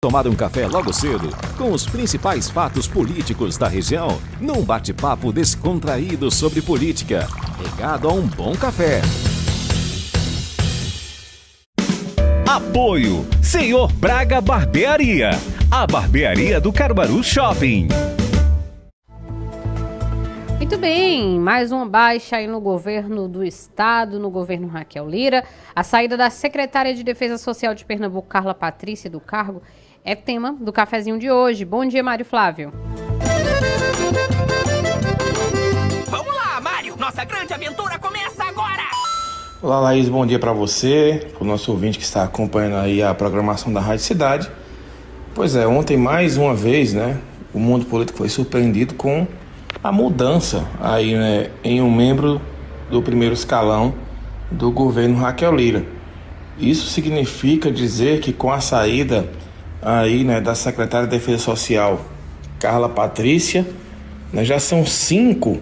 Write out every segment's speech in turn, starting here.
Tomar um café logo cedo, com os principais fatos políticos da região, num bate-papo descontraído sobre política, regado a um bom café. Apoio Senhor Braga Barbearia, a barbearia do Caruaru Shopping. Muito bem, mais uma baixa aí no governo do estado, no governo Raquel Lira. A saída da secretária de Defesa Social de Pernambuco, Carla Patrícia, do cargo, é tema do cafezinho de hoje. Bom dia, Mário Flávio. Vamos lá, Mário! Nossa grande aventura começa agora! Olá, Laís, bom dia para você, para o nosso ouvinte que está acompanhando aí a programação da Rádio Cidade. Pois é, ontem mais uma vez, o mundo político foi surpreendido com a mudança aí, em um membro do primeiro escalão do governo Raquel Lira. Isso significa dizer que com a saída aí, da secretária de Defesa Social, Carla Patrícia, já são 5,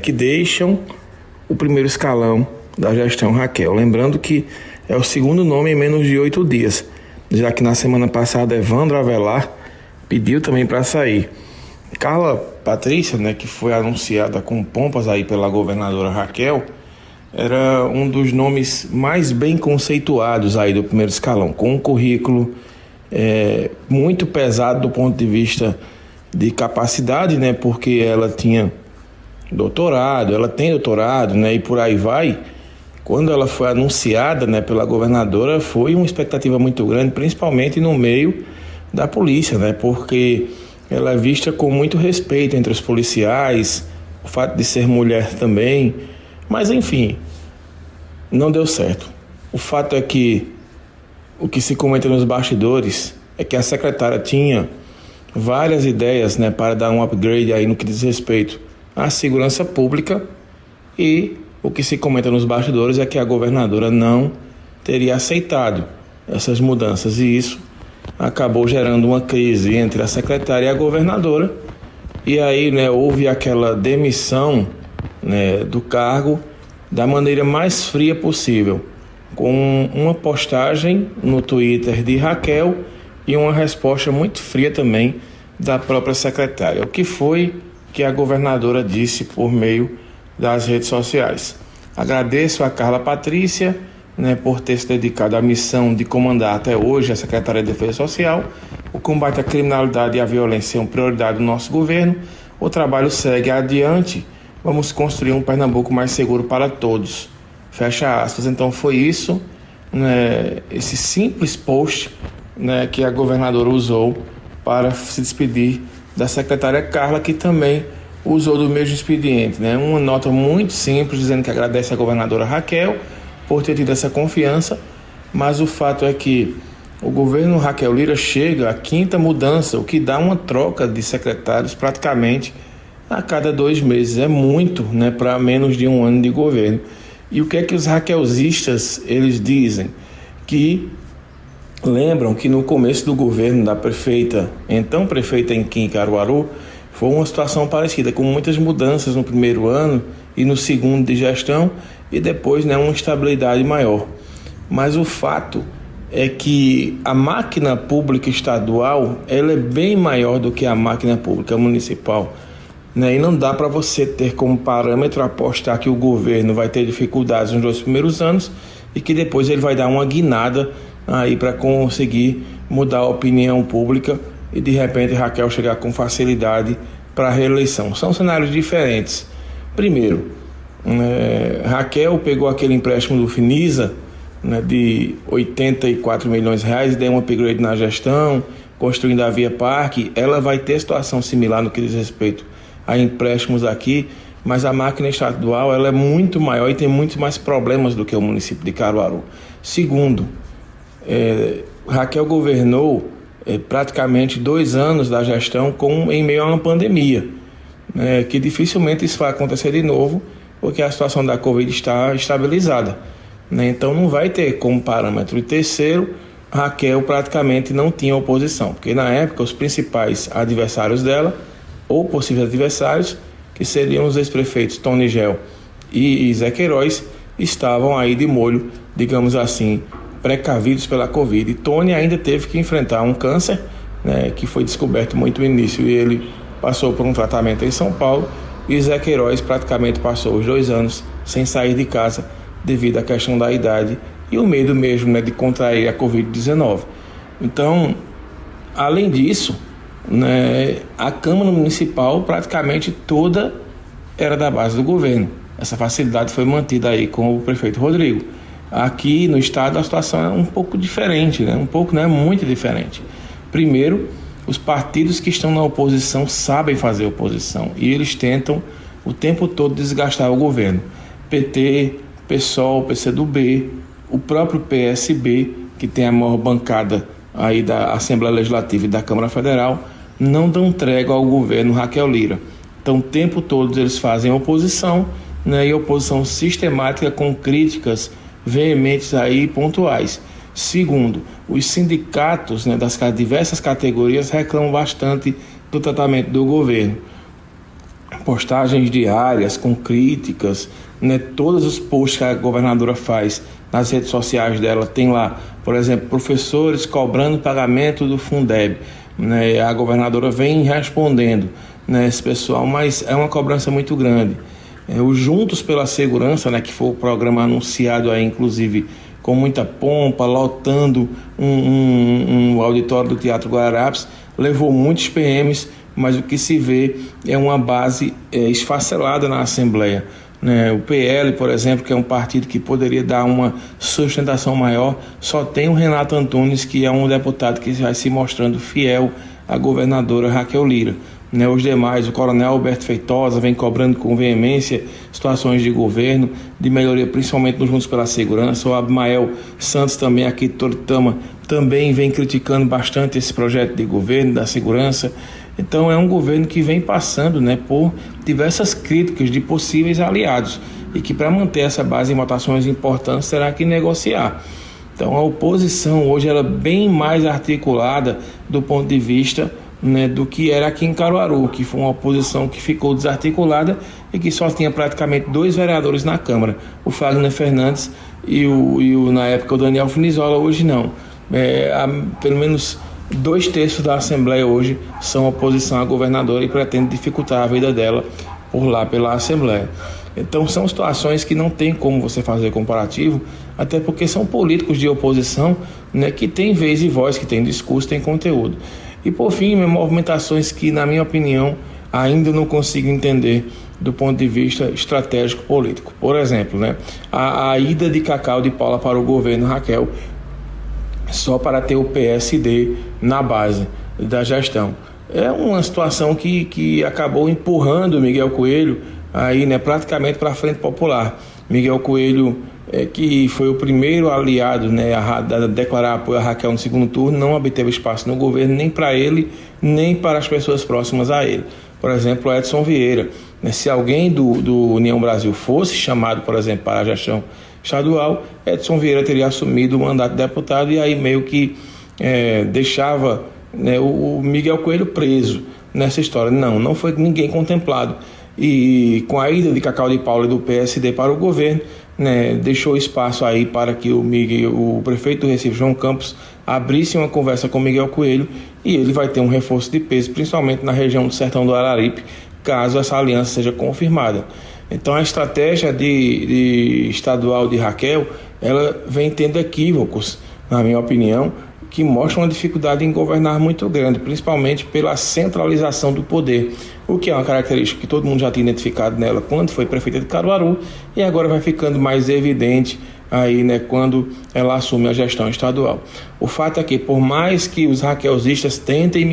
que deixam o primeiro escalão da gestão Raquel. Lembrando que é o segundo nome em menos de 8 dias, já que na semana passada Evandro Avelar pediu também para sair. Carla Patrícia, que foi anunciada com pompas aí pela governadora Raquel, era um dos nomes mais bem conceituados aí do primeiro escalão, com um currículo muito pesado do ponto de vista de capacidade, porque ela tinha doutorado, ela tem doutorado, e por aí vai. Quando ela foi anunciada, pela governadora, foi uma expectativa muito grande, principalmente no meio da polícia, porque ela é vista com muito respeito entre os policiais, o fato de ser mulher também, mas enfim, não deu certo. O fato é que o que se comenta nos bastidores é que a secretária tinha várias ideias, para dar um upgrade aí no que diz respeito à segurança pública, e o que se comenta nos bastidores é que a governadora não teria aceitado essas mudanças, e isso acabou gerando uma crise entre a secretária e a governadora, e aí houve aquela demissão do cargo da maneira mais fria possível, com uma postagem no Twitter de Raquel e uma resposta muito fria também da própria secretária. O que foi que a governadora disse por meio das redes sociais? Agradeço a Carla Patrícia, por ter se dedicado à missão de comandar até hoje a Secretaria de Defesa Social. O combate à criminalidade e à violência é uma prioridade do nosso governo. O trabalho segue adiante. Vamos construir um Pernambuco mais seguro para todos. Fecha aspas. Então foi isso, esse simples post, que a governadora usou para se despedir da secretária Carla, que também usou do mesmo expediente, uma nota muito simples dizendo que agradece a governadora Raquel por ter tido essa confiança, mas o fato é que o governo Raquel Lira chega à 5ª mudança, o que dá uma troca de secretários praticamente a cada 2 meses. É muito, para menos de um ano de governo. E o que é que os raquelzistas eles dizem? Que lembram que no começo do governo da prefeita, então prefeita em Caruaru, foi uma situação parecida, com muitas mudanças no primeiro ano e no segundo de gestão, e depois uma estabilidade maior. Mas o fato é que a máquina pública estadual ela é bem maior do que a máquina pública municipal. E não dá para você ter como parâmetro apostar que o governo vai ter dificuldades nos 2 primeiros anos e que depois ele vai dar uma guinada aí para conseguir mudar a opinião pública e de repente Raquel chegar com facilidade para a reeleição. São cenários diferentes. Primeiro, Raquel pegou aquele empréstimo do Finisa, de 84 milhões de reais, e deu um upgrade na gestão, construindo a Via Parque. Ela vai ter situação similar no que diz respeito a empréstimos aqui, mas a máquina estadual ela é muito maior e tem muito mais problemas do que o município de Caruaru. Segundo, Raquel governou praticamente 2 anos da gestão em meio a uma pandemia, que dificilmente isso vai acontecer de novo, porque a situação da Covid está estabilizada, então não vai ter como parâmetro. E terceiro, Raquel praticamente não tinha oposição, porque na época os principais adversários dela, ou possíveis adversários, que seriam os ex-prefeitos Tony Gel e Zé Queiroz, estavam aí de molho, digamos assim, precavidos pela Covid. E Tony ainda teve que enfrentar um câncer, né, que foi descoberto muito no início, e ele passou por um tratamento em São Paulo, e Zé Queiroz praticamente passou os 2 anos sem sair de casa devido à questão da idade e o medo mesmo, né, de contrair a Covid-19. Então, além disso, né, a Câmara Municipal praticamente toda era da base do governo. Essa facilidade foi mantida aí com o prefeito Rodrigo. Aqui no estado a situação é um pouco diferente, né? Muito diferente. Primeiro, os partidos que estão na oposição sabem fazer oposição e eles tentam o tempo todo desgastar o governo. PT, PSOL, PCdoB, o próprio PSB, que tem a maior bancada aí da Assembleia Legislativa e da Câmara Federal, não dão trégua ao governo Raquel Lira. Então, o tempo todo eles fazem oposição, né, e oposição sistemática com críticas veementes aí pontuais. Segundo, os sindicatos, né, das diversas categorias reclamam bastante do tratamento do governo. Postagens diárias com críticas, né, todos os posts que a governadora faz nas redes sociais dela, tem lá, por exemplo, professores cobrando pagamento do Fundeb, né, a governadora vem respondendo, né, esse pessoal, mas é uma cobrança muito grande. O Juntos pela Segurança, né, que foi o programa anunciado aí, inclusive com muita pompa, lotando um auditório do Teatro Guararapes, levou muitos PMs, mas o que se vê é uma base esfacelada na Assembleia. Né? O PL, por exemplo, que é um partido que poderia dar uma sustentação maior, só tem o Renato Antunes, que é um deputado que vai se mostrando fiel à governadora Raquel Lira. Né, os demais, o coronel Alberto Feitosa vem cobrando com veemência situações de governo, de melhoria, principalmente nos Juntos pela Segurança. O Abimael Santos também aqui de Toritama também vem criticando bastante esse projeto de governo, da segurança. Então é um governo que vem passando, né, por diversas críticas de possíveis aliados e que para manter essa base em votações importantes terá que negociar. Então a oposição hoje ela é bem mais articulada do ponto de vista, né, do que era aqui em Caruaru, que foi uma oposição que ficou desarticulada e que só tinha praticamente 2 vereadores na Câmara, o Fagner Fernandes e na época o Daniel Funizola. Hoje não, pelo menos 2/3 da Assembleia hoje são oposição à governadora e pretendem dificultar a vida dela por lá pela Assembleia. Então são situações que não tem como você fazer comparativo, até porque são políticos de oposição, né, que tem vez e voz, que tem discurso, tem conteúdo. E por fim, movimentações que, na minha opinião, ainda não consigo entender do ponto de vista estratégico político. Por exemplo, né, a ida de Cacau de Paula para o governo Raquel só para ter o PSD na base da gestão. É uma situação que acabou empurrando o Miguel Coelho aí, né, praticamente para a Frente Popular. Miguel Coelho, que foi o primeiro aliado, né, a declarar apoio a Raquel no segundo turno, não obteve espaço no governo nem para ele, nem para as pessoas próximas a ele. Por exemplo, Edson Vieira. Né, se alguém do União Brasil fosse chamado, por exemplo, para a gestão estadual, Edson Vieira teria assumido o mandato de deputado e aí meio que deixava, né, o Miguel Coelho preso nessa história. Não foi ninguém contemplado. E com a ida de Cacau de Paula e do PSD para o governo, né, deixou espaço aí para que o prefeito do Recife, João Campos, abrisse uma conversa com Miguel Coelho e ele vai ter um reforço de peso, principalmente na região do Sertão do Araripe, caso essa aliança seja confirmada. Então a estratégia de estadual de Raquel, ela vem tendo equívocos, na minha opinião, que mostram uma dificuldade em governar muito grande, principalmente pela centralização do poder, o que é uma característica que todo mundo já tinha identificado nela quando foi prefeita de Caruaru e agora vai ficando mais evidente aí, né, quando ela assume a gestão estadual. O fato é que, por mais que os raquelzistas tentem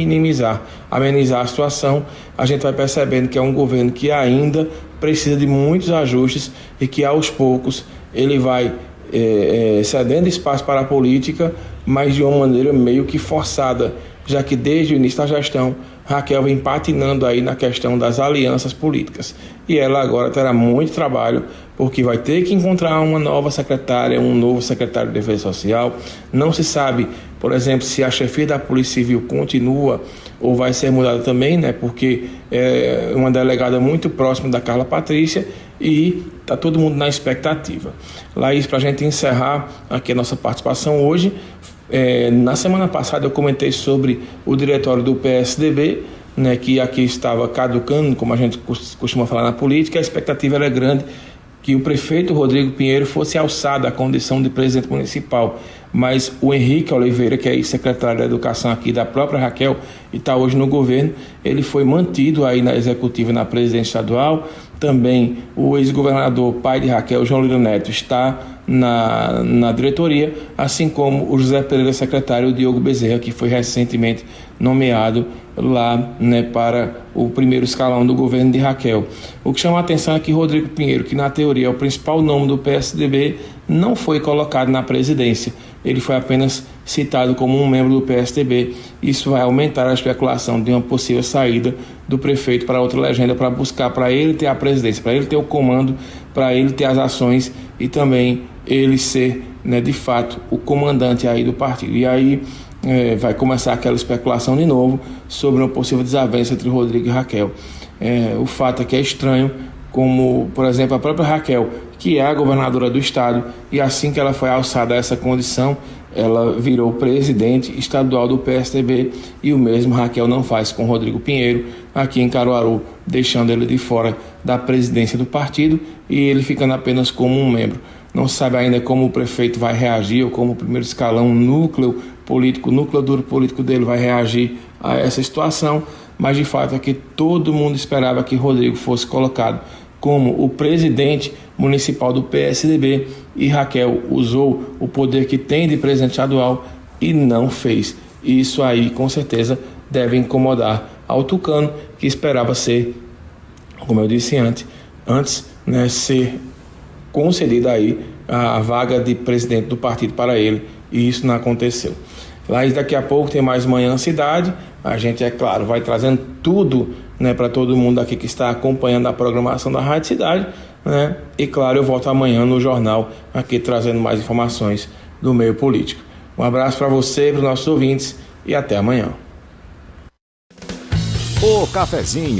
amenizar a situação, a gente vai percebendo que é um governo que ainda precisa de muitos ajustes e que aos poucos ele vai cedendo espaço para a política, mas de uma maneira meio que forçada, já que desde o início da gestão Raquel vem patinando aí na questão das alianças políticas. E ela agora terá muito trabalho, porque vai ter que encontrar uma nova secretária, um novo secretário de Defesa Social. Não se sabe, por exemplo, se a chefia da Polícia Civil continua ou vai ser mudada também, né? Porque é uma delegada muito próxima da Carla Patrícia e está todo mundo na expectativa. Laís, para a gente encerrar aqui a nossa participação hoje, na semana passada eu comentei sobre o diretório do PSDB, né, que aqui estava caducando, como a gente costuma falar na política. A expectativa era grande que o prefeito Rodrigo Pinheiro fosse alçado à condição de presidente municipal, mas o Henrique Oliveira, que é secretário da Educação aqui da própria Raquel e está hoje no governo, ele foi mantido aí na executiva, na presidência estadual. Também o ex-governador, pai de Raquel, João Lira Neto, está na diretoria, assim como o José Pereira, secretário, e o Diogo Bezerra, que foi recentemente nomeado lá, né, para o primeiro escalão do governo de Raquel. O que chama a atenção é que Rodrigo Pinheiro, que na teoria é o principal nome do PSDB, não foi colocado na presidência. Ele foi apenas citado como um membro do PSDB. Isso vai aumentar a especulação de uma possível saída do prefeito para outra legenda, para buscar para ele ter a presidência, para ele ter o comando, para ele ter as ações e também ele ser, né, de fato, o comandante aí do partido. E aí vai começar aquela especulação de novo sobre uma possível desavença entre Rodrigo e Raquel. O fato é que é estranho, como, por exemplo, a própria Raquel, que é a governadora do estado, e assim que ela foi alçada a essa condição, ela virou presidente estadual do PSDB, e o mesmo Raquel não faz com Rodrigo Pinheiro aqui em Caruaru, deixando ele de fora da presidência do partido e ele ficando apenas como um membro. Não se sabe ainda como o prefeito vai reagir, ou como o primeiro escalão, núcleo duro político dele vai reagir a essa situação, mas de fato é que todo mundo esperava que Rodrigo fosse colocado como o presidente municipal do PSDB, e Raquel usou o poder que tem de presidente estadual e não fez. Isso aí com certeza deve incomodar ao tucano, que esperava ser, como eu disse antes, né, ser concedida aí a vaga de presidente do partido para ele, e isso não aconteceu. Laís, daqui a pouco tem mais Manhã Cidade. A gente, é claro, vai trazendo tudo, né, para todo mundo aqui que está acompanhando a programação da Rádio Cidade, né? E claro, eu volto amanhã no jornal aqui trazendo mais informações do meio político. Um abraço para você, para os nossos ouvintes, e até amanhã. O cafezinho